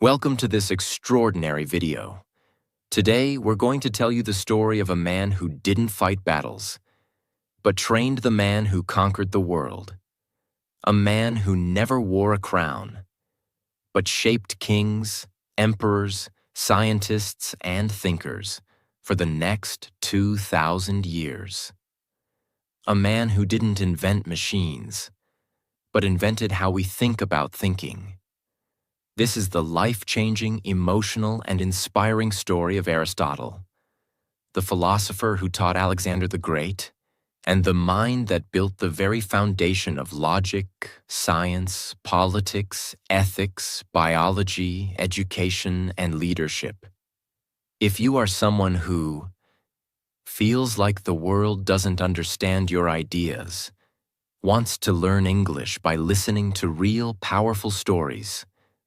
Welcome to this extraordinary video. Today, we're going to tell you the story of a man who didn't fight battles, but trained the man who conquered the world. A man who never wore a crown, but shaped kings, emperors, scientists, and thinkers for the next 2,000 years. A man who didn't invent machines, but invented how we think about thinking. This is the life-changing, emotional, and inspiring story of Aristotle, the philosopher who taught Alexander the Great, and the mind that built the very foundation of logic, science, politics, ethics, biology, education, and leadership. If you are someone who feels like the world doesn't understand your ideas, wants to learn English by listening to real, powerful stories,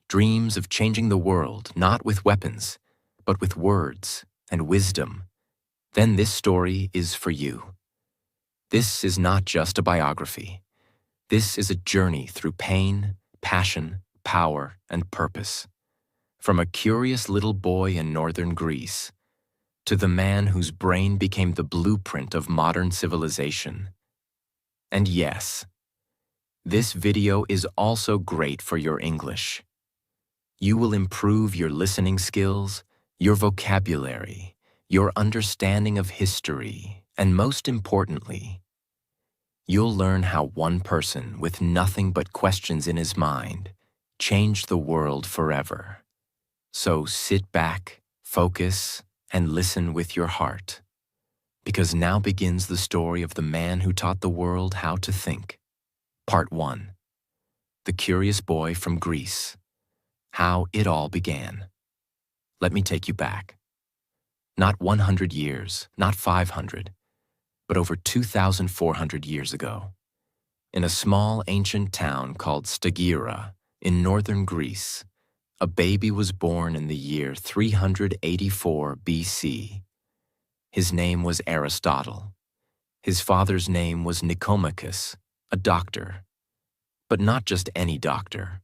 dreams of changing the world not with weapons, but with words and wisdom, then this story is for you. This is not just a biography. This is a journey through pain, passion, power, and purpose. From a curious little boy in northern Greece to the man whose brain became the blueprint of modern civilization. And yes, this video is also great for your English. You will improve your listening skills, your vocabulary, your understanding of history, and most importantly, you'll learn how one person with nothing but questions in his mind changed the world forever. So sit back, focus, and listen with your heart, because now begins the story of the man who taught the world how to think. Part 1. The Curious Boy from Greece. How it all began. Let me take you back. Not 100 years, not 500, but over 2,400 years ago. In a small ancient town called Stagira in northern Greece, a baby was born in the year 384 BC. His name was Aristotle. His father's name was Nicomachus, a doctor. But not just any doctor.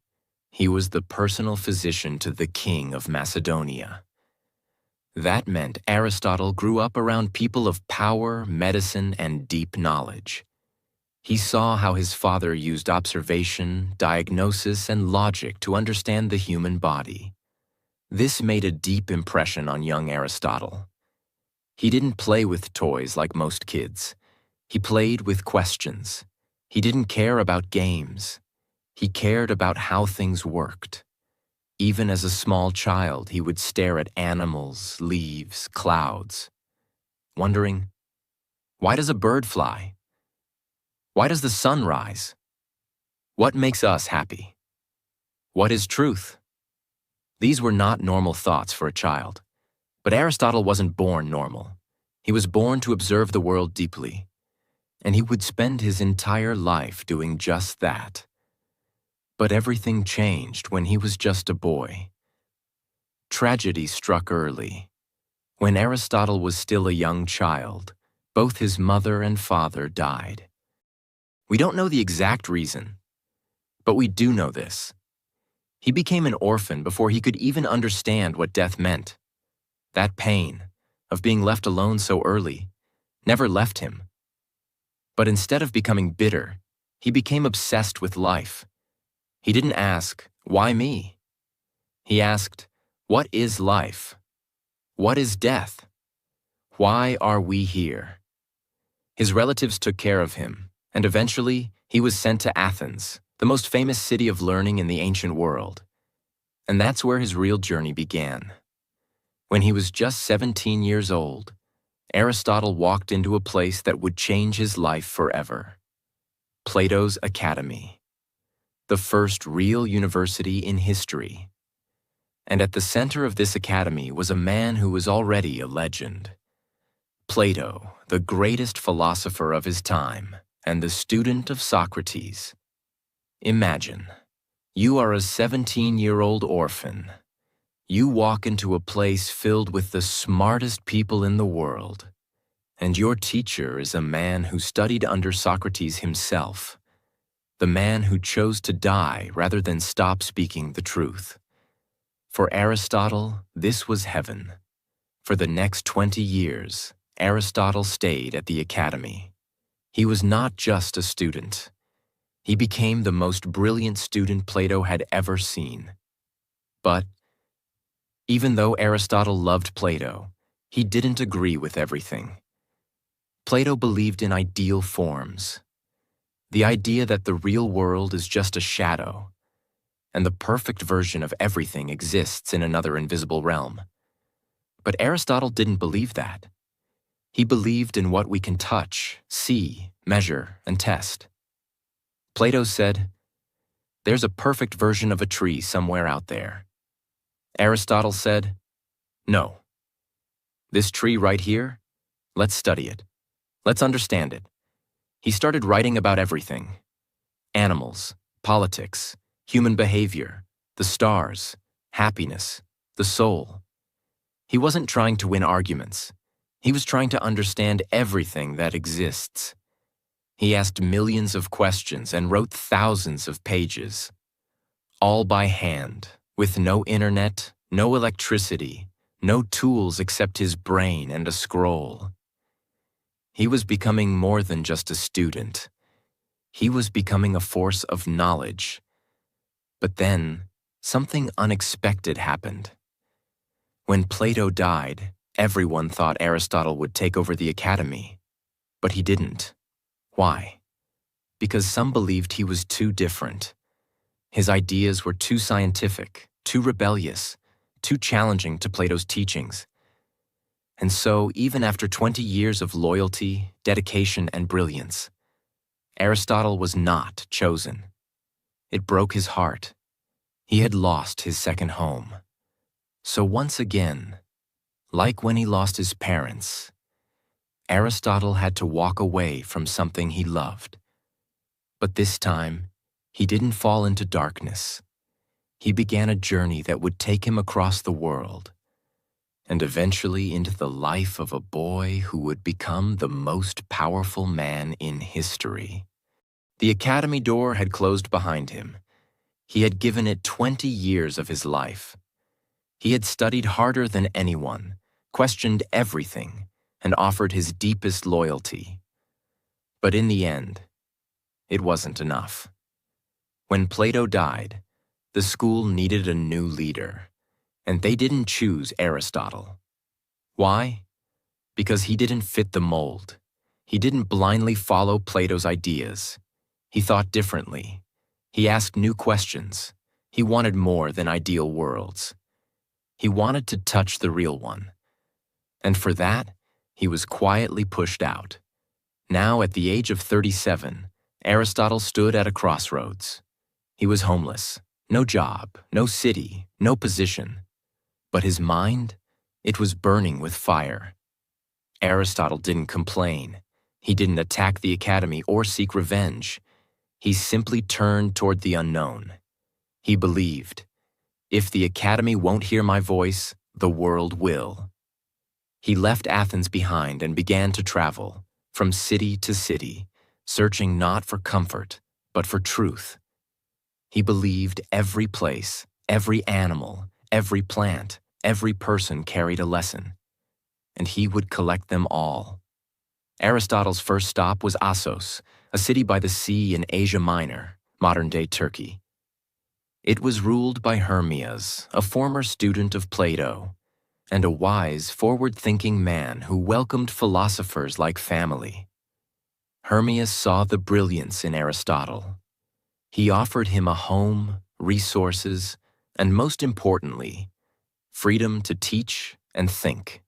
He was the personal physician to the king of Macedonia. That meant Aristotle grew up around people of power, medicine, and deep knowledge. He saw how his father used observation, diagnosis, and logic to understand the human body. This made a deep impression on young Aristotle. He didn't play with toys like most kids. He played with questions. He didn't care about games. He cared about how things worked. Even as a small child, he would stare at animals, leaves, clouds, wondering, why does a bird fly? Why does the sun rise? What makes us happy? What is truth? These were not normal thoughts for a child. But Aristotle wasn't born normal. He was born to observe the world deeply, and he would spend his entire life doing just that. But everything changed when he was just a boy. Tragedy struck early. When Aristotle was still a young child, both his mother and father died. We don't know the exact reason, but we do know this. He became an orphan before he could even understand what death meant. That pain of being left alone so early never left him. But instead of becoming bitter, he became obsessed with life. He didn't ask, why me? He asked, what is life? What is death? Why are we here? His relatives took care of him, and eventually he was sent to Athens, the most famous city of learning in the ancient world. And that's where his real journey began. When he was just 17 years old, Aristotle walked into a place that would change his life forever. Plato's Academy. The first real university in history. And at the center of this academy was a man who was already a legend. Plato, the greatest philosopher of his time, and the student of Socrates. Imagine, you are a 17-year-old orphan. You walk into a place filled with the smartest people in the world, and your teacher is a man who studied under Socrates himself. The man who chose to die rather than stop speaking the truth. For Aristotle, this was heaven. For the next 20 years, Aristotle stayed at the academy. He was not just a student. He became the most brilliant student Plato had ever seen. But even though Aristotle loved Plato, he didn't agree with everything. Plato believed in ideal forms, the idea that the real world is just a shadow, and the perfect version of everything exists in another invisible realm. But Aristotle didn't believe that. He believed in what we can touch, see, measure, and test. Plato said, "There's a perfect version of a tree somewhere out there." Aristotle said, "No. This tree right here, let's study it. Let's understand it." He started writing about everything: animals, politics, human behavior, the stars, happiness, the soul. He wasn't trying to win arguments. He was trying to understand everything that exists. He asked millions of questions and wrote thousands of pages, all by hand, with no internet, no electricity, no tools except his brain and a scroll. He was becoming more than just a student. He was becoming a force of knowledge. But then, something unexpected happened. When Plato died, everyone thought Aristotle would take over the academy. But he didn't. Why? Because some believed he was too different. His ideas were too scientific, too rebellious, too challenging to Plato's teachings. And so, even after 20 years of loyalty, dedication, and brilliance, Aristotle was not chosen. It broke his heart. He had lost his second home. So once again, like when he lost his parents, Aristotle had to walk away from something he loved. But this time, he didn't fall into darkness. He began a journey that would take him across the world, and eventually into the life of a boy who would become the most powerful man in history. The academy door had closed behind him. He had given it 20 years of his life. He had studied harder than anyone, questioned everything, and offered his deepest loyalty. But in the end, it wasn't enough. When Plato died, the school needed a new leader, and they didn't choose Aristotle. Why? Because he didn't fit the mold. He didn't blindly follow Plato's ideas. He thought differently. He asked new questions. He wanted more than ideal worlds. He wanted to touch the real one. And for that, he was quietly pushed out. Now, at the age of 37, Aristotle stood at a crossroads. He was homeless, no job, no city, no position. But his mind, it was burning with fire. Aristotle didn't complain. He didn't attack the academy or seek revenge. He simply turned toward the unknown. He believed, if the academy won't hear my voice, the world will. He left Athens behind and began to travel, from city to city, searching not for comfort, but for truth. He believed every place, every animal, every plant, every person carried a lesson, and he would collect them all. Aristotle's first stop was Assos, a city by the sea in Asia Minor, modern-day Turkey. It was ruled by Hermias, a former student of Plato, and a wise, forward-thinking man who welcomed philosophers like family. Hermias saw the brilliance in Aristotle. He offered him a home, resources, and most importantly, freedom to teach and think.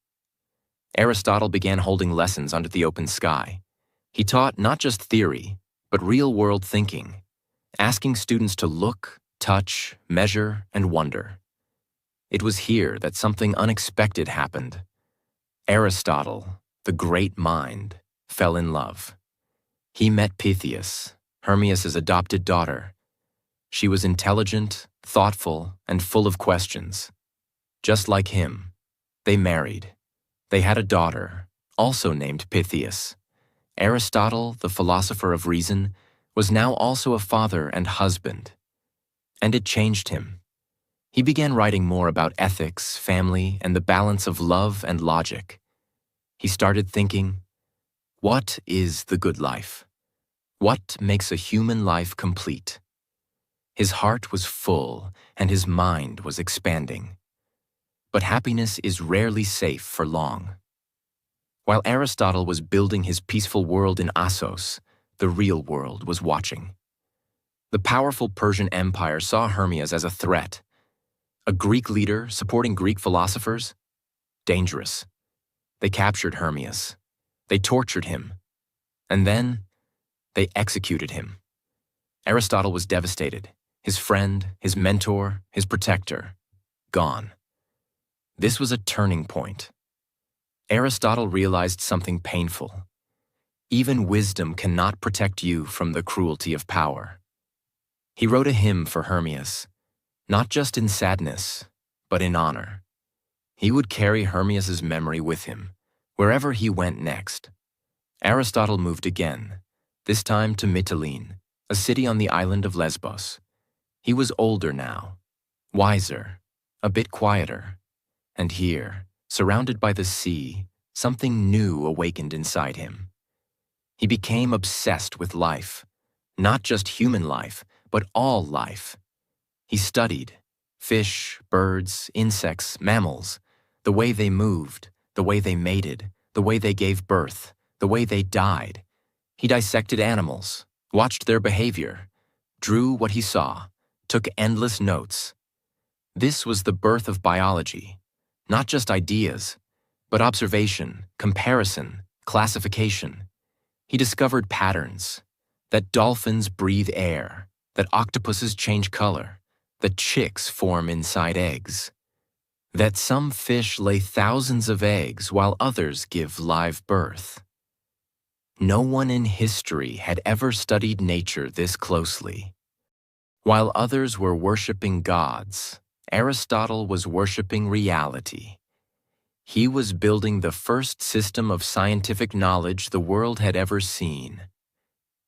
Aristotle began holding lessons under the open sky. He taught not just theory, but real-world thinking, asking students to look, touch, measure, and wonder. It was here that something unexpected happened. Aristotle, the great mind, fell in love. He met Pythias, Hermias' adopted daughter. She was intelligent, thoughtful, and full of questions. Just like him, they married. They had a daughter, also named Pythias. Aristotle, the philosopher of reason, was now also a father and husband. And it changed him. He began writing more about ethics, family, and the balance of love and logic. He started thinking, what is the good life? What makes a human life complete? His heart was full and his mind was expanding. But happiness is rarely safe for long. While Aristotle was building his peaceful world in Assos, the real world was watching. The powerful Persian Empire saw Hermias as a threat. A Greek leader supporting Greek philosophers? Dangerous. They captured Hermias. They tortured him. And then, they executed him. Aristotle was devastated. His friend, his mentor, his protector, gone. This was a turning point. Aristotle realized something painful. Even wisdom cannot protect you from the cruelty of power. He wrote a hymn for Hermias, not just in sadness, but in honor. He would carry Hermias's memory with him, wherever he went next. Aristotle moved again, this time to Mytilene, a city on the island of Lesbos. He was older now, wiser, a bit quieter. And here, surrounded by the sea, something new awakened inside him. He became obsessed with life, not just human life, but all life. He studied fish, birds, insects, mammals, the way they moved, the way they mated, the way they gave birth, the way they died. He dissected animals, watched their behavior, drew what he saw, took endless notes. This was the birth of biology, not just ideas, but observation, comparison, classification. He discovered patterns, that dolphins breathe air, that octopuses change color, that chicks form inside eggs, that some fish lay thousands of eggs while others give live birth. No one in history had ever studied nature this closely. While others were worshiping gods, Aristotle was worshiping reality. He was building the first system of scientific knowledge the world had ever seen.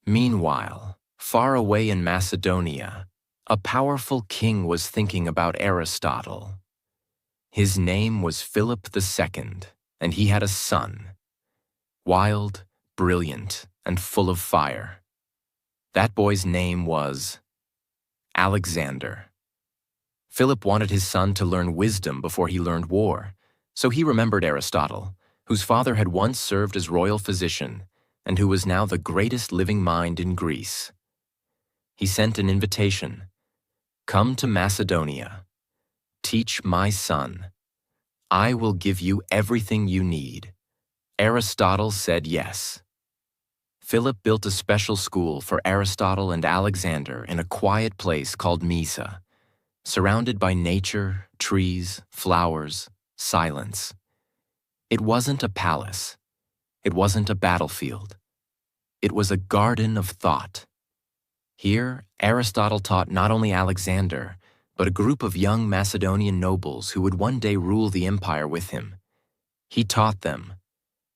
Meanwhile, far away in Macedonia, a powerful king was thinking about Aristotle. His name was Philip II, and he had a son. Wild, brilliant, and full of fire. That boy's name was Alexander. Philip wanted his son to learn wisdom before he learned war, so he remembered Aristotle, whose father had once served as royal physician and who was now the greatest living mind in Greece. He sent an invitation. Come to Macedonia. Teach my son. I will give you everything you need. Aristotle said yes. Philip built a special school for Aristotle and Alexander in a quiet place called Mysa, surrounded by nature, trees, flowers, silence. It wasn't a palace. It wasn't a battlefield. It was a garden of thought. Here, Aristotle taught not only Alexander, but a group of young Macedonian nobles who would one day rule the empire with him. He taught them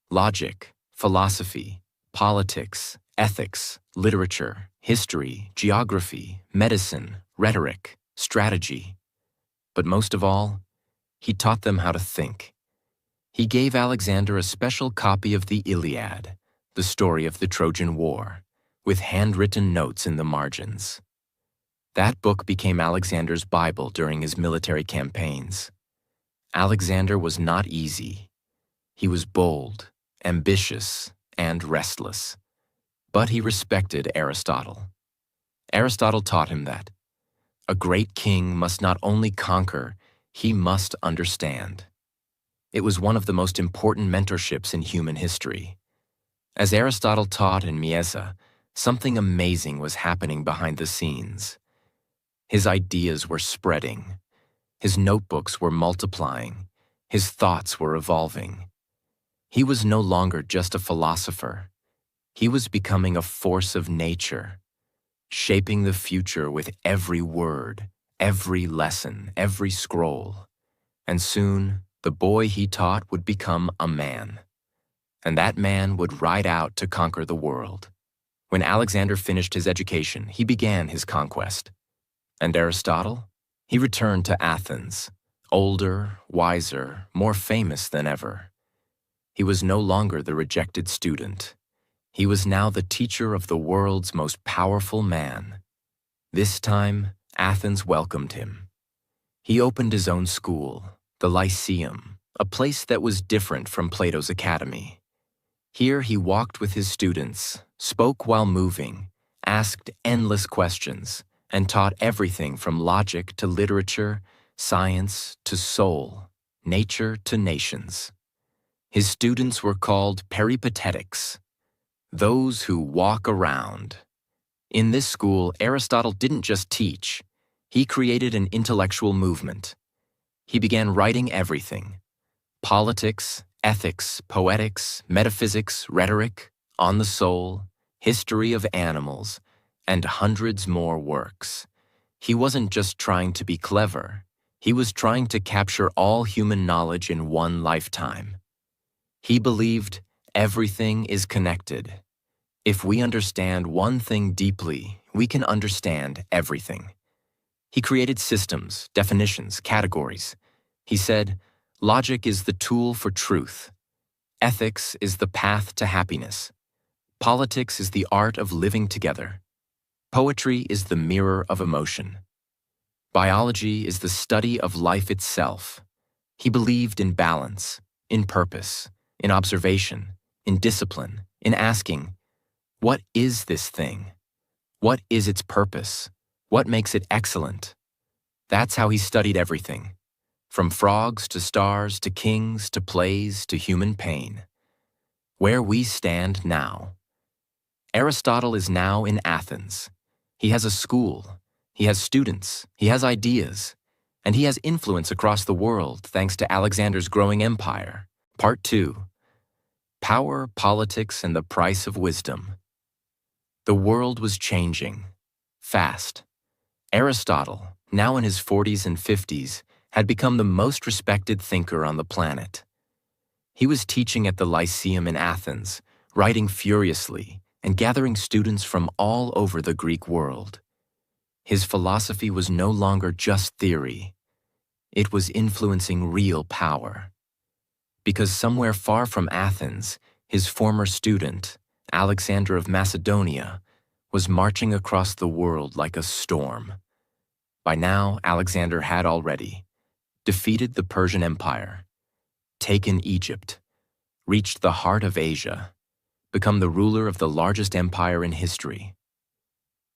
logic, philosophy, politics, ethics, literature, history, geography, medicine, rhetoric, strategy. But most of all, he taught them how to think. He gave Alexander a special copy of the Iliad, the story of the Trojan War, with handwritten notes in the margins. That book became Alexander's Bible during his military campaigns. Alexander was not easy. He was bold, ambitious, and restless. But he respected Aristotle. Aristotle taught him that a great king must not only conquer, he must understand. It was one of the most important mentorships in human history. As Aristotle taught in Mysa, something amazing was happening behind the scenes. His ideas were spreading. His notebooks were multiplying. His thoughts were evolving. He was no longer just a philosopher. He was becoming a force of nature, shaping the future with every word, every lesson, every scroll. And soon, the boy he taught would become a man. And that man would ride out to conquer the world. When Alexander finished his education, he began his conquest. And Aristotle? He returned to Athens, older, wiser, more famous than ever. He was no longer the rejected student. He was now the teacher of the world's most powerful man. This time, Athens welcomed him. He opened his own school, the Lyceum, a place that was different from Plato's academy. Here he walked with his students, spoke while moving, asked endless questions, and taught everything from logic to literature, science to soul, nature to nations. His students were called peripatetics, those who walk around. In this school, Aristotle didn't just teach. He created an intellectual movement. He began writing everything: politics, ethics, poetics, metaphysics, rhetoric, on the soul, history of animals, and hundreds more works. He wasn't just trying to be clever. He was trying to capture all human knowledge in one lifetime. He believed everything is connected. If we understand one thing deeply, we can understand everything. He created systems, definitions, categories. He said, logic is the tool for truth. Ethics is the path to happiness. Politics is the art of living together. Poetry is the mirror of emotion. Biology is the study of life itself. He believed in balance, in purpose, in observation, in discipline, in asking, what is this thing? What is its purpose? What makes it excellent? That's how he studied everything, from frogs to stars to kings to plays to human pain. Where we stand now. Aristotle is now in Athens. He has a school, he has students, he has ideas, and he has influence across the world thanks to Alexander's growing empire. Part 2. Power, Politics, and the Price of Wisdom. The world was changing, fast. Aristotle, now in his 40s and 50s, had become the most respected thinker on the planet. He was teaching at the Lyceum in Athens, writing furiously, and gathering students from all over the Greek world. His philosophy was no longer just theory. It was influencing real power. Because somewhere far from Athens, his former student, Alexander of Macedonia, was marching across the world like a storm. By now, Alexander had already defeated the Persian Empire, taken Egypt, reached the heart of Asia, become the ruler of the largest empire in history.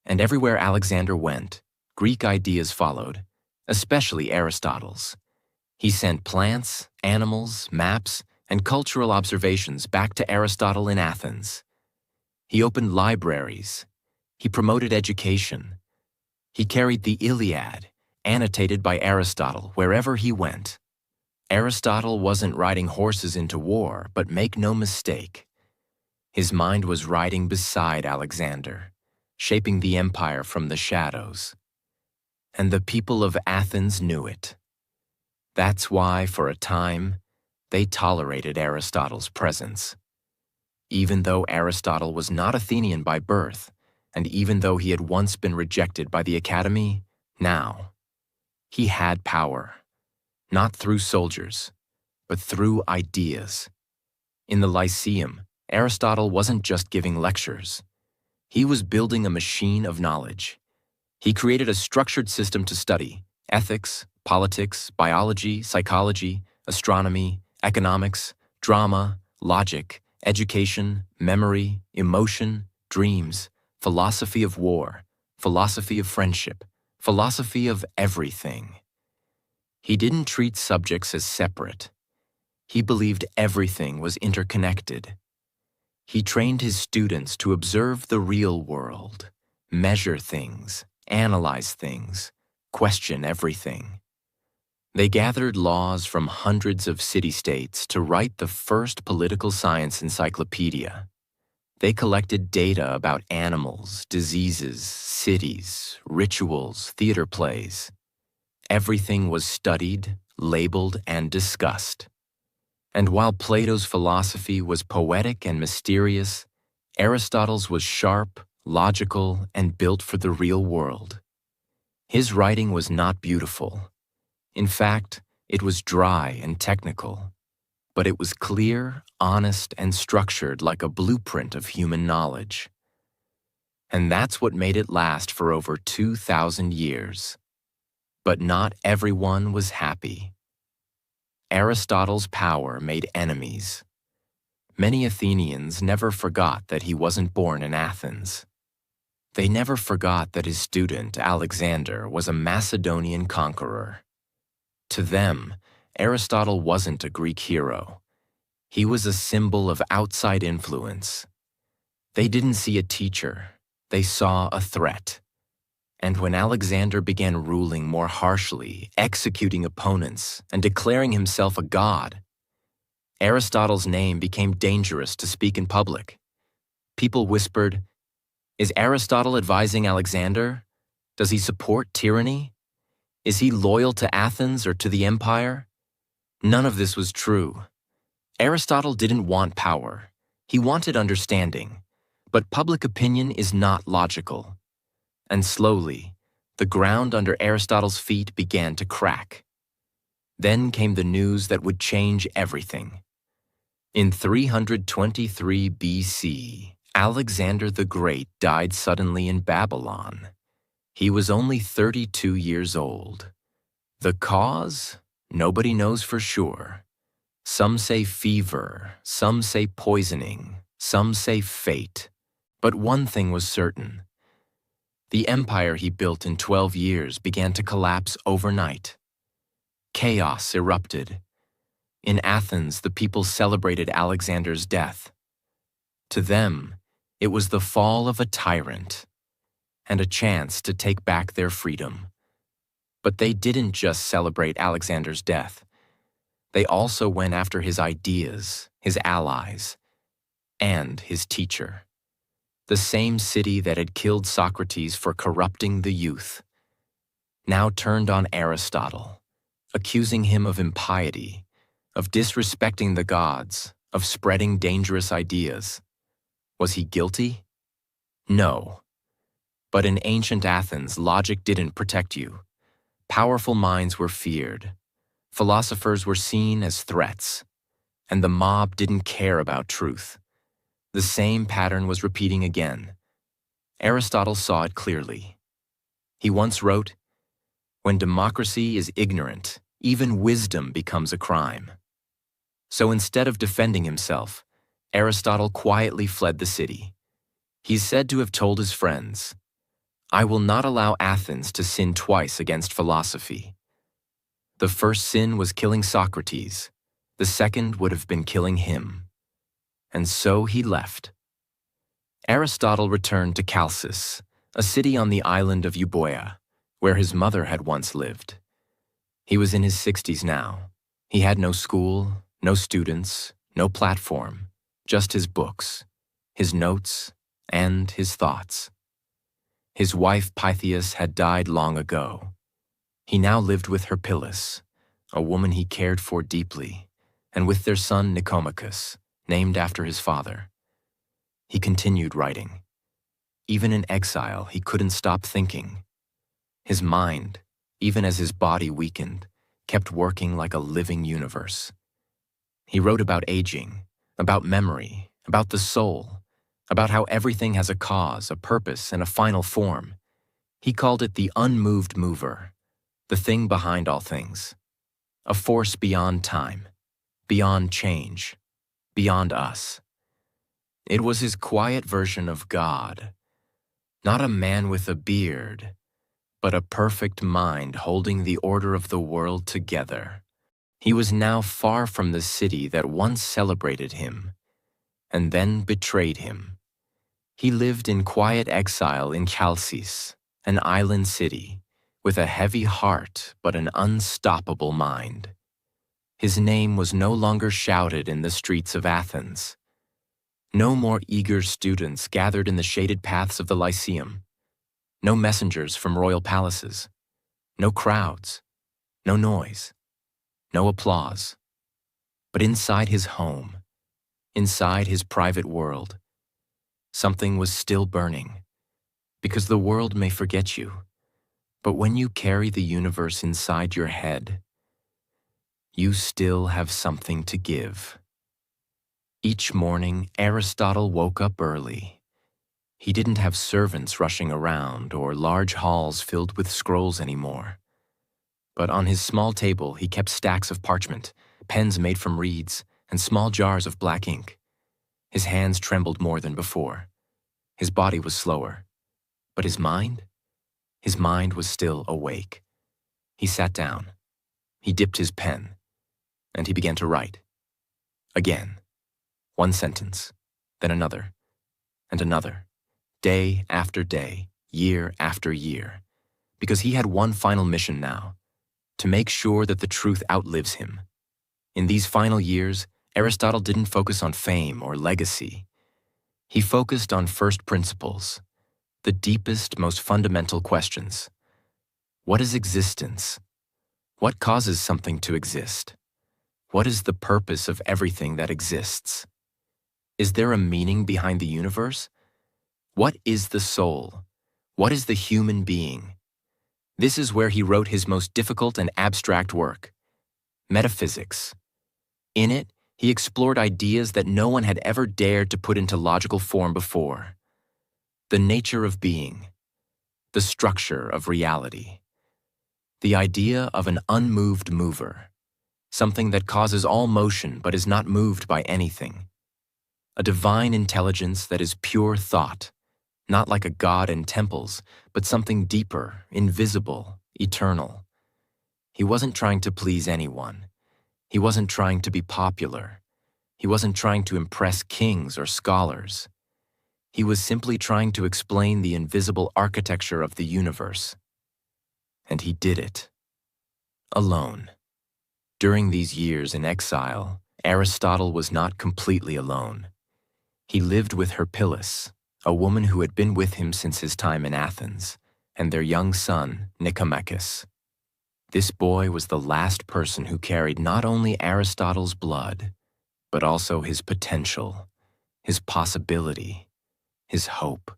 And everywhere Alexander went, Greek ideas followed, especially Aristotle's. He sent plants, animals, maps, and cultural observations back to Aristotle in Athens. He opened libraries. He promoted education. He carried the Iliad, annotated by Aristotle, wherever he went. Aristotle wasn't riding horses into war, but make no mistake, his mind was riding beside Alexander, shaping the empire from the shadows. And the people of Athens knew it. That's why, for a time, they tolerated Aristotle's presence. Even though Aristotle was not Athenian by birth, and even though he had once been rejected by the academy, now, he had power, not through soldiers, but through ideas. In the Lyceum, Aristotle wasn't just giving lectures. He was building a machine of knowledge. He created a structured system to study ethics, politics, biology, psychology, astronomy, economics, drama, logic, education, memory, emotion, dreams, philosophy of war, philosophy of friendship, philosophy of everything. He didn't treat subjects as separate. He believed everything was interconnected. He trained his students to observe the real world, measure things, analyze things, question everything. They gathered laws from hundreds of city-states to write the first political science encyclopedia. They collected data about animals, diseases, cities, rituals, theater plays. Everything was studied, labeled, and discussed. And while Plato's philosophy was poetic and mysterious, Aristotle's was sharp, logical, and built for the real world. His writing was not beautiful. In fact, it was dry and technical, but it was clear, honest, and structured like a blueprint of human knowledge. And that's what made it last for over 2,000 years. But not everyone was happy. Aristotle's power made enemies. Many Athenians never forgot that he wasn't born in Athens. They never forgot that his student, Alexander, was a Macedonian conqueror. To them, Aristotle wasn't a Greek hero. He was a symbol of outside influence. They didn't see a teacher. They saw a threat. And when Alexander began ruling more harshly, executing opponents, and declaring himself a god, Aristotle's name became dangerous to speak in public. People whispered, "Is Aristotle advising Alexander? Does he support tyranny? Is he loyal to Athens or to the empire?" None of this was true. Aristotle didn't want power. He wanted understanding. But public opinion is not logical. And slowly, the ground under Aristotle's feet began to crack. Then came the news that would change everything. In 323 BC, Alexander the Great died suddenly in Babylon. He was only 32 years old. The cause? Nobody knows for sure. Some say fever, some say poisoning, some say fate. But one thing was certain. The empire he built in 12 years began to collapse overnight. Chaos erupted. In Athens, the people celebrated Alexander's death. To them, it was the fall of a tyrant and a chance to take back their freedom. But they didn't just celebrate Alexander's death. They also went after his ideas, his allies, and his teacher. The same city that had killed Socrates for corrupting the youth now turned on Aristotle, accusing him of impiety, of disrespecting the gods, of spreading dangerous ideas. Was he guilty? No. But in ancient Athens, logic didn't protect you. Powerful minds were feared. Philosophers were seen as threats, and the mob didn't care about truth. The same pattern was repeating again. Aristotle saw it clearly. He once wrote, "When democracy is ignorant, even wisdom becomes a crime." So instead of defending himself, Aristotle quietly fled the city. He's said to have told his friends, "I will not allow Athens to sin twice against philosophy." The first sin was killing Socrates. The second would have been killing him. And so he left. Aristotle returned to Chalcis, a city on the island of Euboea, where his mother had once lived. He was in his 60s now. He had no school, no students, no platform, just his books, his notes, and his thoughts. His wife Pythias had died long ago. He now lived with Herpyllis, a woman he cared for deeply, and with their son Nicomachus, named after his father. He continued writing. Even in exile, he couldn't stop thinking. His mind, even as his body weakened, kept working like a living universe. He wrote about aging, about memory, about the soul, about how everything has a cause, a purpose, and a final form. He called it the unmoved mover, the thing behind all things, a force beyond time, beyond change, beyond us. It was his quiet version of God, not a man with a beard, but a perfect mind holding the order of the world together. He was now far from the city that once celebrated him and then betrayed him. He lived in quiet exile in Chalcis, an island city, with a heavy heart but an unstoppable mind. His name was no longer shouted in the streets of Athens. No more eager students gathered in the shaded paths of the Lyceum. No messengers from royal palaces. No crowds. No noise. No applause. But inside his home, inside his private world, something was still burning. Because the world may forget you, But when you carry the universe inside your head, you still have something to give. Each morning, Aristotle woke up early. He didn't have servants rushing around or large halls filled with scrolls anymore. But on his small table, he kept stacks of parchment, pens made from reeds, and small jars of black ink. His hands trembled more than before. His body was slower. But his mind? His mind was still awake. He sat down. He dipped his pen. And he began to write. Again. One sentence, then another, and another. Day after day, year after year. Because he had one final mission now. To make sure that the truth outlives him. In these final years, Aristotle didn't focus on fame or legacy. He focused on first principles, the deepest, most fundamental questions. What is existence? What causes something to exist? What is the purpose of everything that exists? Is there a meaning behind the universe? What is the soul? What is the human being? This is where he wrote his most difficult and abstract work, Metaphysics. In it, he explored ideas that no one had ever dared to put into logical form before. The nature of being, the structure of reality, the idea of an unmoved mover, something that causes all motion but is not moved by anything. A divine intelligence that is pure thought, not like a god in temples, but something deeper, invisible, eternal. He wasn't trying to please anyone. He wasn't trying to be popular. He wasn't trying to impress kings or scholars. He was simply trying to explain the invisible architecture of the universe. And he did it. Alone. During these years in exile, Aristotle was not completely alone. He lived with Herpyllis, a woman who had been with him since his time in Athens, and their young son, Nicomachus. This boy was the last person who carried not only Aristotle's blood, but also his potential, his possibility, his hope.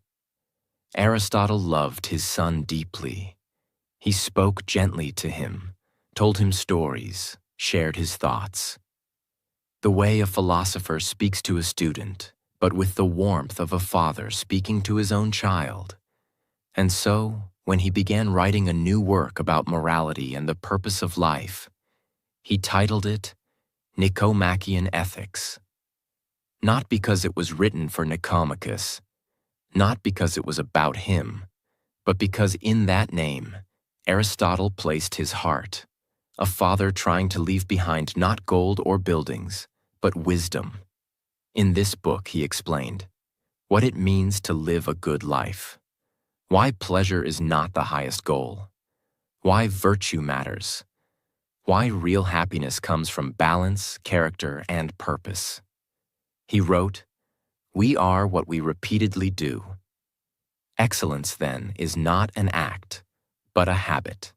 Aristotle loved his son deeply. He spoke gently to him, told him stories, shared his thoughts. The way a philosopher speaks to a student, but with the warmth of a father speaking to his own child. And so, when he began writing a new work about morality and the purpose of life, he titled it Nicomachean Ethics. Not because it was written for Nicomachus, not because it was about him, but because in that name, Aristotle placed his heart, a father trying to leave behind not gold or buildings, but wisdom. In this book, he explained what it means to live a good life, why pleasure is not the highest goal, why virtue matters, why real happiness comes from balance, character, and purpose. He wrote, "We are what we repeatedly do. Excellence, then, is not an act, but a habit."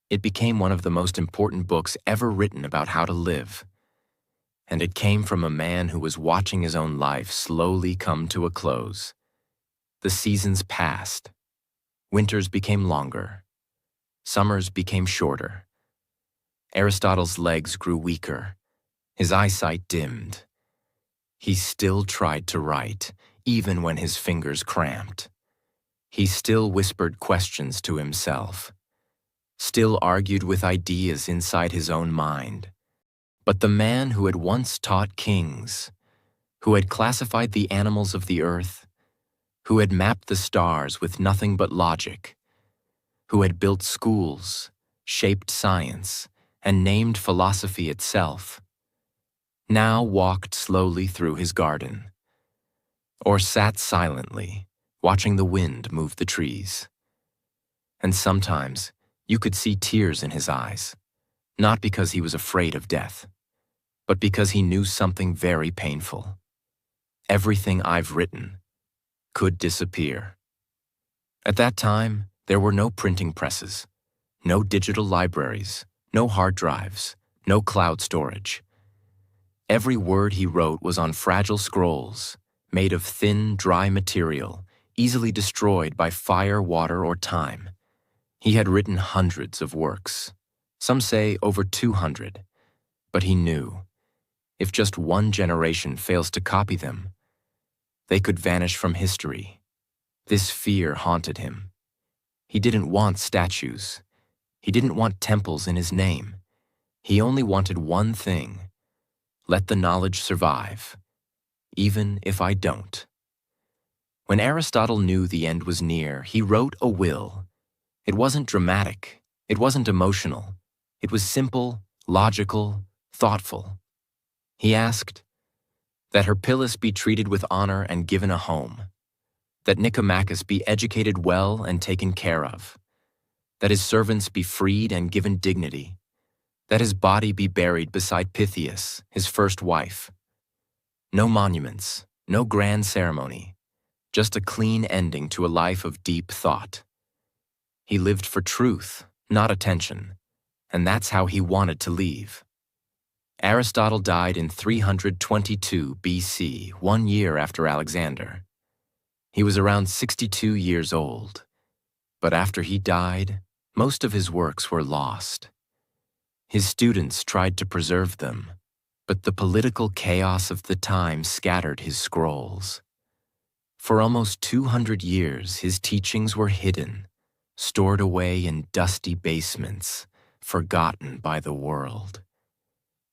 It became one of the most important books ever written about how to live. And it came from a man who was watching his own life slowly come to a close. The seasons passed. Winters became longer. Summers became shorter. Aristotle's legs grew weaker. His eyesight dimmed. He still tried to write, even when his fingers cramped. He still whispered questions to himself, still argued with ideas inside his own mind. But the man who had once taught kings, who had classified the animals of the earth, who had mapped the stars with nothing but logic, who had built schools, shaped science, and named philosophy itself, now walked slowly through his garden, or sat silently, watching the wind move the trees. And sometimes you could see tears in his eyes, not because he was afraid of death, but because he knew something very painful. Everything I've written could disappear. At that time, there were no printing presses, no digital libraries, no hard drives, no cloud storage. Every word he wrote was on fragile scrolls, made of thin, dry material, easily destroyed by fire, water, or time. He had written hundreds of works, some say over 200, but he knew, if just one generation fails to copy them, they could vanish from history. This fear haunted him. He didn't want statues. He didn't want temples in his name. He only wanted one thing: let the knowledge survive, even if I don't. When Aristotle knew the end was near, he wrote a will. It wasn't dramatic. It wasn't emotional. It was simple, logical, thoughtful. He asked that Herpyllis be treated with honor and given a home, that Nicomachus be educated well and taken care of, that his servants be freed and given dignity, that his body be buried beside Pythias, his first wife. No monuments, no grand ceremony, just a clean ending to a life of deep thought. He lived for truth, not attention, and that's how he wanted to leave. Aristotle died in 322 BC, 1 year after Alexander. He was around 62 years old, but after he died, most of his works were lost. His students tried to preserve them, but the political chaos of the time scattered his scrolls. For almost 200 years, his teachings were hidden, stored away in dusty basements, forgotten by the world.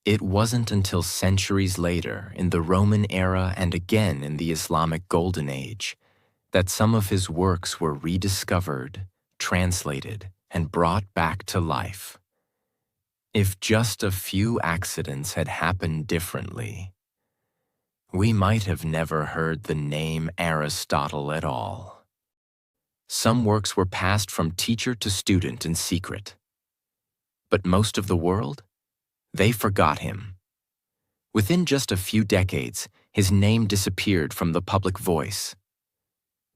It wasn't until centuries later, in the Roman era and again in the Islamic Golden Age, that some of his works were rediscovered, translated, and brought back to life. If just a few accidents had happened differently, we might have never heard the name Aristotle at all. Some works were passed from teacher to student in secret. But most of the world? They forgot him. Within just a few decades, his name disappeared from the public voice.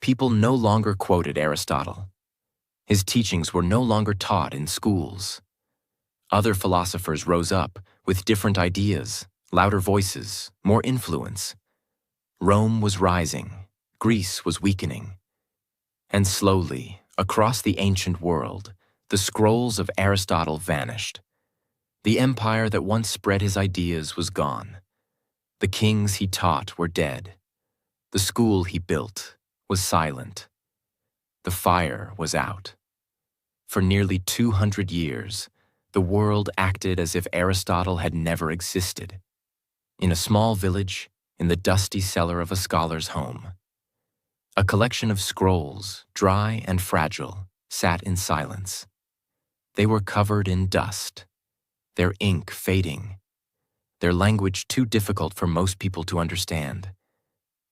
People no longer quoted Aristotle. His teachings were no longer taught in schools. Other philosophers rose up with different ideas, louder voices, more influence. Rome was rising, Greece was weakening. And slowly, across the ancient world, the scrolls of Aristotle vanished. The empire that once spread his ideas was gone. The kings he taught were dead. The school he built was silent. The fire was out. For nearly 200 years, the world acted as if Aristotle had never existed. In a small village, in the dusty cellar of a scholar's home, a collection of scrolls, dry and fragile, sat in silence. They were covered in dust, their ink fading, their language too difficult for most people to understand.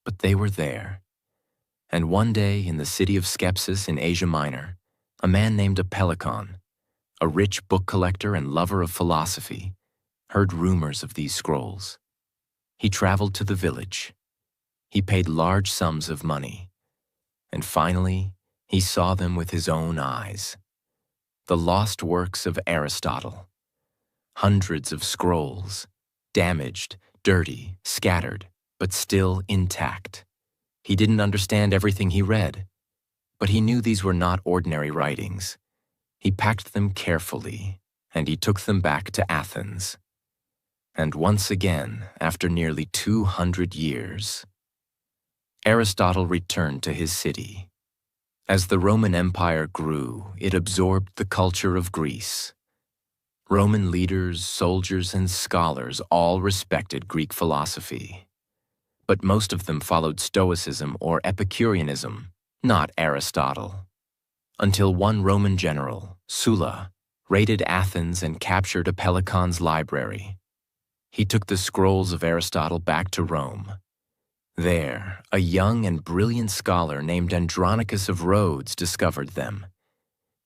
But they were there. And one day in the city of Skepsis in Asia Minor, a man named Apellicon, a rich book collector and lover of philosophy, heard rumors of these scrolls. He traveled to the village. He paid large sums of money. And finally, he saw them with his own eyes. The lost works of Aristotle. Hundreds of scrolls, damaged, dirty, scattered, but still intact. He didn't understand everything he read, but he knew these were not ordinary writings. He packed them carefully, and he took them back to Athens. And once again, after nearly 200 years, Aristotle returned to his city. As the Roman Empire grew, it absorbed the culture of Greece. Roman leaders, soldiers, and scholars all respected Greek philosophy. But most of them followed Stoicism or Epicureanism, not Aristotle. Until one Roman general, Sulla, raided Athens and captured Apellicon's library. He took the scrolls of Aristotle back to Rome. There, a young and brilliant scholar named Andronicus of Rhodes discovered them.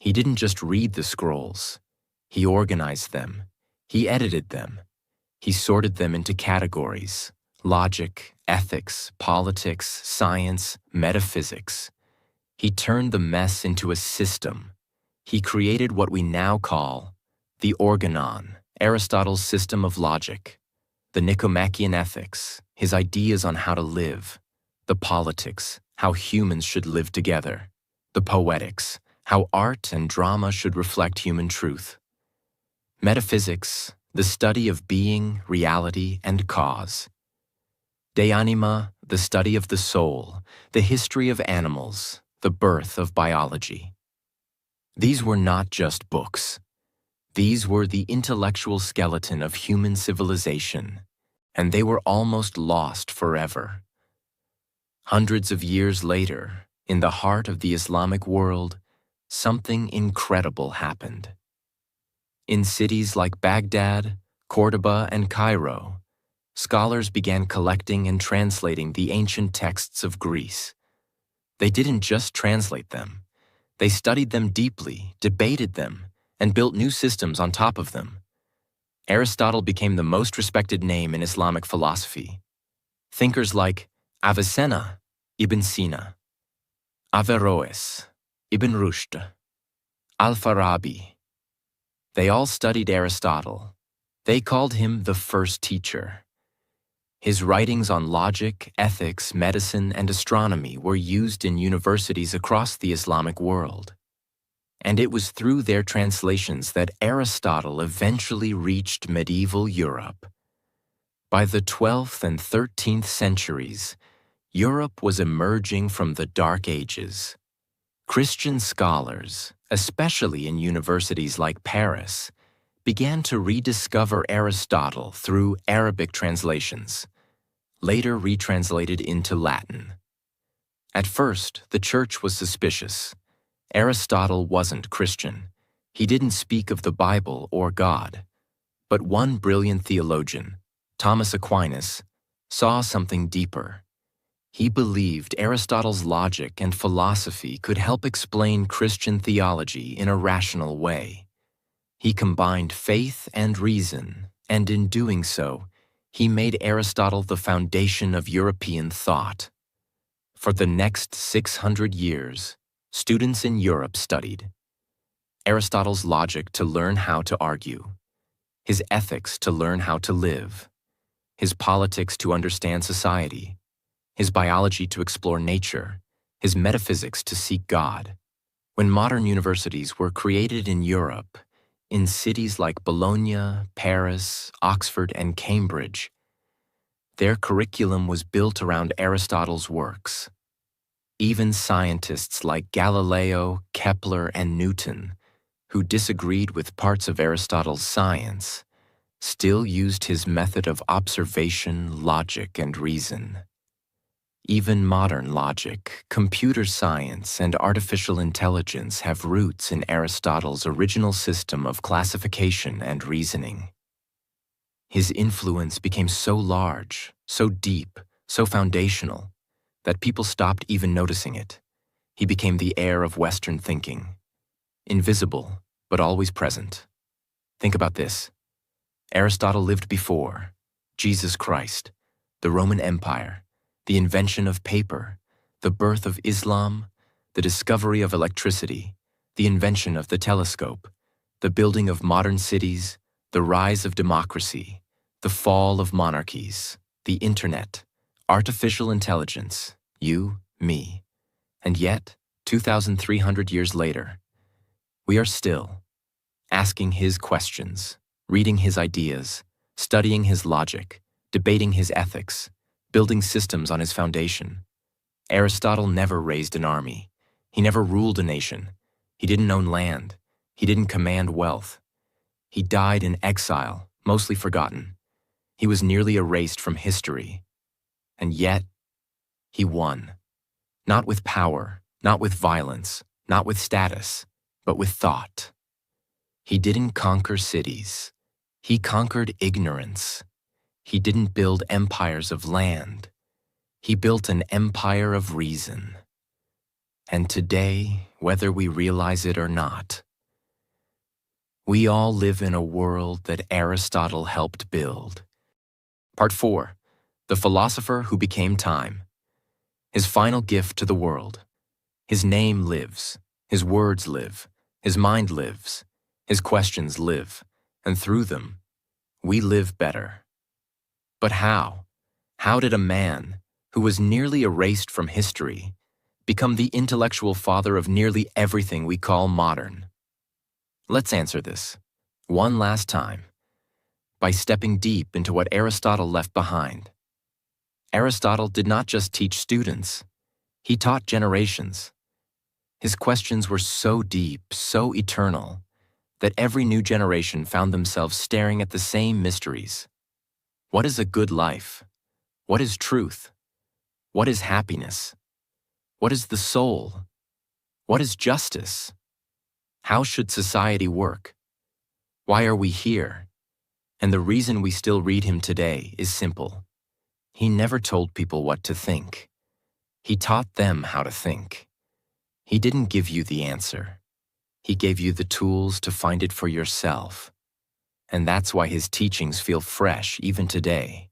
He didn't just read the scrolls. He organized them. He edited them. He sorted them into categories: logic, ethics, politics, science, metaphysics. He turned the mess into a system. He created what we now call the Organon, Aristotle's system of logic, the Nicomachean ethics, his ideas on how to live, the politics, how humans should live together, the poetics, how art and drama should reflect human truth. Metaphysics, the study of being, reality, and cause. De anima, the study of the soul, the history of animals, the birth of biology. These were not just books. These were the intellectual skeleton of human civilization, and they were almost lost forever. Hundreds of years later, in the heart of the Islamic world, something incredible happened. In cities like Baghdad, Cordoba, and Cairo, scholars began collecting and translating the ancient texts of Greece. They didn't just translate them. They studied them deeply, debated them, and built new systems on top of them. Aristotle became the most respected name in Islamic philosophy. Thinkers like Avicenna, Ibn Sina, Averroes, Ibn Rushd, Al-Farabi. They all studied Aristotle. They called him the first teacher. His writings on logic, ethics, medicine, and astronomy were used in universities across the Islamic world. And it was through their translations that Aristotle eventually reached medieval Europe. By the 12th and 13th centuries, Europe was emerging from the Dark Ages. Christian scholars, especially in universities like Paris, began to rediscover Aristotle through Arabic translations, later retranslated into Latin. At first, the church was suspicious. Aristotle wasn't Christian. He didn't speak of the Bible or God. But one brilliant theologian, Thomas Aquinas, saw something deeper. He believed Aristotle's logic and philosophy could help explain Christian theology in a rational way. He combined faith and reason, and in doing so, he made Aristotle the foundation of European thought. For the next 600 years, students in Europe studied Aristotle's logic to learn how to argue, his ethics to learn how to live, his politics to understand society, his biology to explore nature, his metaphysics to seek God. When modern universities were created in Europe, in cities like Bologna, Paris, Oxford, and Cambridge, their curriculum was built around Aristotle's works. Even scientists like Galileo, Kepler, and Newton, who disagreed with parts of Aristotle's science, still used his method of observation, logic, and reason. Even modern logic, computer science, and artificial intelligence have roots in Aristotle's original system of classification and reasoning. His influence became so large, so deep, so foundational, that people stopped even noticing it. He became the heir of Western thinking, invisible, but always present. Think about this. Aristotle lived before Jesus Christ, the Roman Empire, the invention of paper, the birth of Islam, the discovery of electricity, the invention of the telescope, the building of modern cities, the rise of democracy, the fall of monarchies, the internet, artificial intelligence, you, me. And yet, 2,300 years later, we are still asking his questions, reading his ideas, studying his logic, debating his ethics, building systems on his foundation. Aristotle never raised an army. He never ruled a nation. He didn't own land. He didn't command wealth. He died in exile, mostly forgotten. He was nearly erased from history. And yet, he won. Not with power, not with violence, not with status, but with thought. He didn't conquer cities. He conquered ignorance. He didn't build empires of land. He built an empire of reason. And today, whether we realize it or not, we all live in a world that Aristotle helped build. Part 4. The Philosopher Who Became Time. His final gift to the world. His name lives. His words live. His mind lives. His questions live. And through them, we live better. But how? How did a man, who was nearly erased from history, become the intellectual father of nearly everything we call modern? Let's answer this, one last time, by stepping deep into what Aristotle left behind. Aristotle did not just teach students, he taught generations. His questions were so deep, so eternal, that every new generation found themselves staring at the same mysteries. What is a good life? What is truth? What is happiness? What is the soul? What is justice? How should society work? Why are we here? And the reason we still read him today is simple. He never told people what to think. He taught them how to think. He didn't give you the answer. He gave you the tools to find it for yourself. And that's why his teachings feel fresh even today.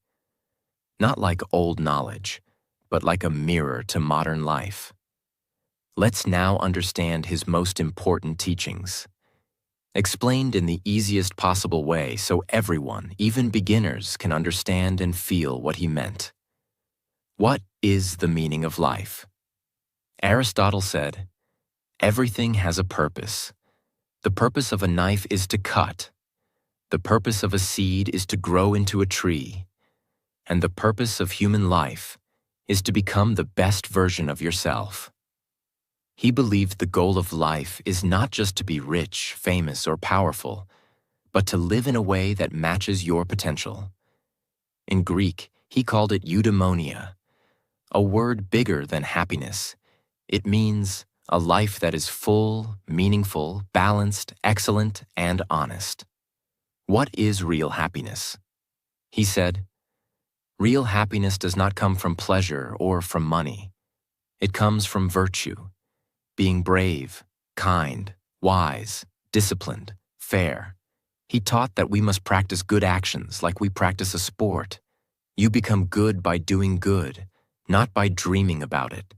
Not like old knowledge, but like a mirror to modern life. Let's now understand his most important teachings, explained in the easiest possible way so everyone, even beginners, can understand and feel what he meant. What is the meaning of life? Aristotle said, "Everything has a purpose. The purpose of a knife is to cut. The purpose of a seed is to grow into a tree. And the purpose of human life is to become the best version of yourself." He believed the goal of life is not just to be rich, famous, or powerful, but to live in a way that matches your potential. In Greek, he called it eudaimonia, a word bigger than happiness. It means a life that is full, meaningful, balanced, excellent, and honest. What is real happiness? He said, "Real happiness does not come from pleasure or from money. It comes from virtue, being brave, kind, wise, disciplined, fair." He taught that we must practice good actions like we practice a sport. You become good by doing good, not by dreaming about it.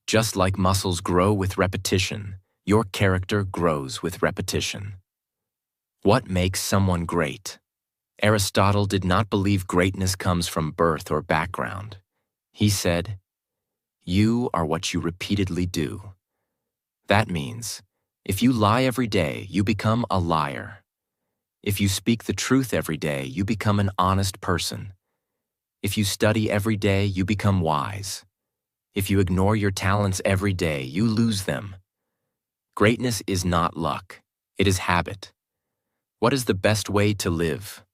Just like muscles grow with repetition, your character grows with repetition. What makes someone great? Aristotle did not believe greatness comes from birth or background. He said, "You are what you repeatedly do." That means, if you lie every day, you become a liar. If you speak the truth every day, you become an honest person. If you study every day, you become wise. If you ignore your talents every day, you lose them. Greatness is not luck. It is habit. What is the best way to live?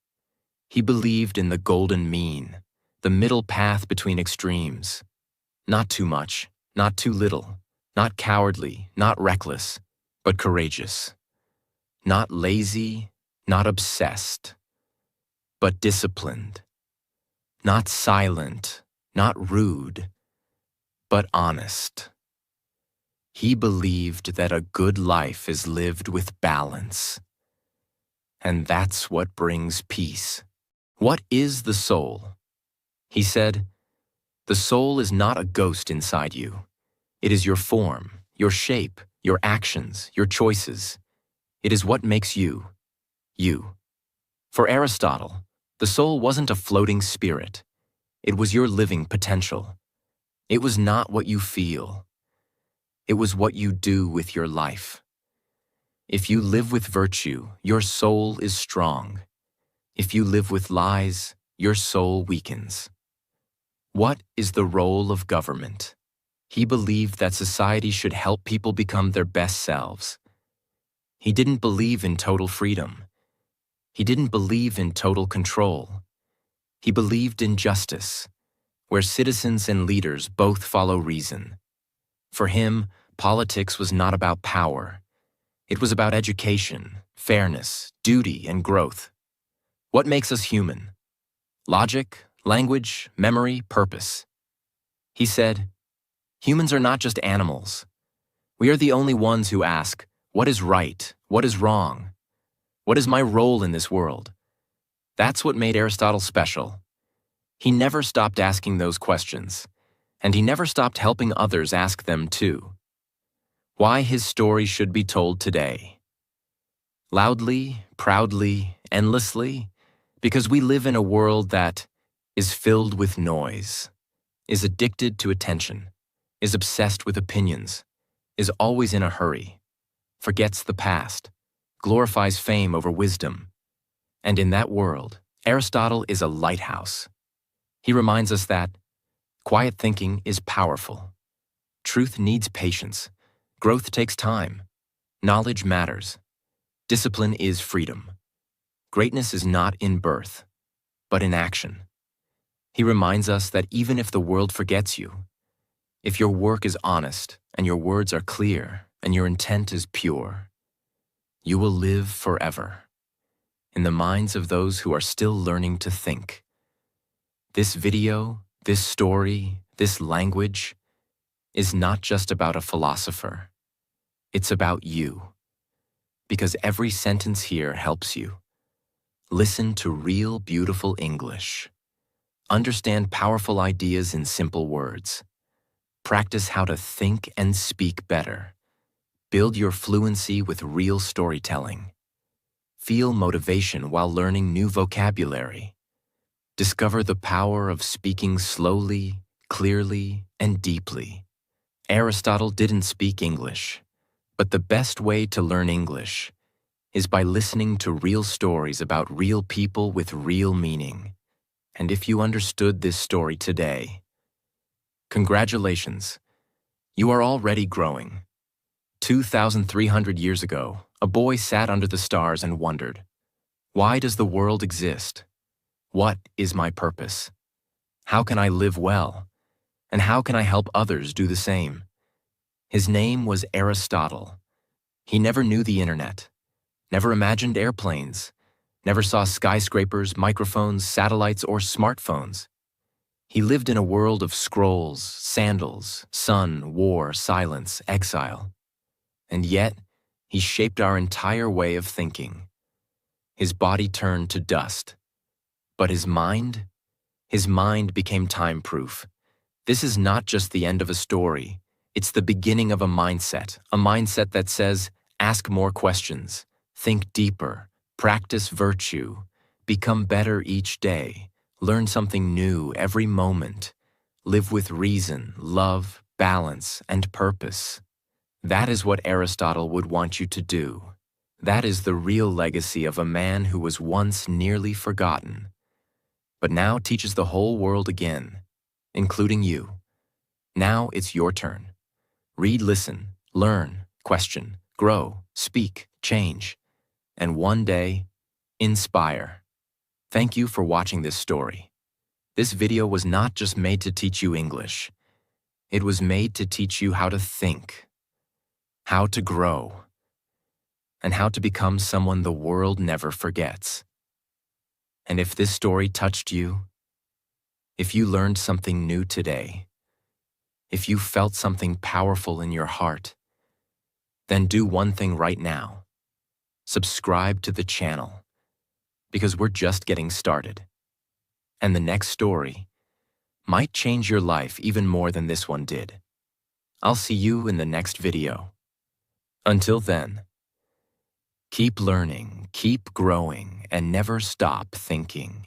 He believed in the golden mean, the middle path between extremes. Not too much, not too little, not cowardly, not reckless, but courageous. Not lazy, not obsessed, but disciplined. Not silent, not rude, but honest. He believed that a good life is lived with balance. And that's what brings peace. What is the soul? He said, "The soul is not a ghost inside you. It is your form, your shape, your actions, your choices. It is what makes you, you." For Aristotle, the soul wasn't a floating spirit. It was your living potential. It was not what you feel. It was what you do with your life. If you live with virtue, your soul is strong. If you live with lies, your soul weakens. What is the role of government? He believed that society should help people become their best selves. He didn't believe in total freedom. He didn't believe in total control. He believed in justice, where citizens and leaders both follow reason. For him, politics was not about power. It was about education, fairness, duty, and growth. What makes us human? Logic, language, memory, purpose. He said, "Humans are not just animals. We are the only ones who ask, what is right? What is wrong? What is my role in this world?" That's what made Aristotle special. He never stopped asking those questions, and he never stopped helping others ask them too. Why his story should be told today. Loudly, proudly, endlessly, because we live in a world that is filled with noise, is addicted to attention, is obsessed with opinions, is always in a hurry, forgets the past, glorifies fame over wisdom. And in that world, Aristotle is a lighthouse. He reminds us that quiet thinking is powerful. Truth needs patience. Growth takes time. Knowledge matters. Discipline is freedom. Greatness is not in birth, but in action. He reminds us that even if the world forgets you, if your work is honest and your words are clear and your intent is pure, you will live forever in the minds of those who are still learning to think. This video, this story, this language is not just about a philosopher. It's about you. Because every sentence here helps you. Listen to real, beautiful English. Understand powerful ideas in simple words. Practice how to think and speak better. Build your fluency with real storytelling. Feel motivation while learning new vocabulary. Discover the power of speaking slowly, clearly, and deeply. Aristotle didn't speak English, but the best way to learn English is by listening to real stories about real people with real meaning. And if you understood this story today, congratulations, you are already growing. 2,300 years ago, a boy sat under the stars and wondered, why does the world exist? What is my purpose? How can I live well? And how can I help others do the same? His name was Aristotle. He never knew the internet, never imagined airplanes, never saw skyscrapers, microphones, satellites, or smartphones. He lived in a world of scrolls, sandals, sun, war, silence, exile. And yet, he shaped our entire way of thinking. His body turned to dust. But his mind became time-proof. This is not just the end of a story. It's the beginning of a mindset that says, ask more questions, think deeper, practice virtue, become better each day, learn something new every moment, live with reason, love, balance, and purpose. That is what Aristotle would want you to do. That is the real legacy of a man who was once nearly forgotten, but now teaches the whole world again, including you. Now it's your turn. Read, listen, learn, question, grow, speak, change, and one day, inspire. Thank you for watching this story. This video was not just made to teach you English. It was made to teach you how to think, how to grow, and how to become someone the world never forgets. And if this story touched you, if you learned something new today, if you felt something powerful in your heart, then do one thing right now. Subscribe to the channel, because we're just getting started. And the next story might change your life even more than this one did. I'll see you in the next video. Until then, keep learning, keep growing, and never stop thinking.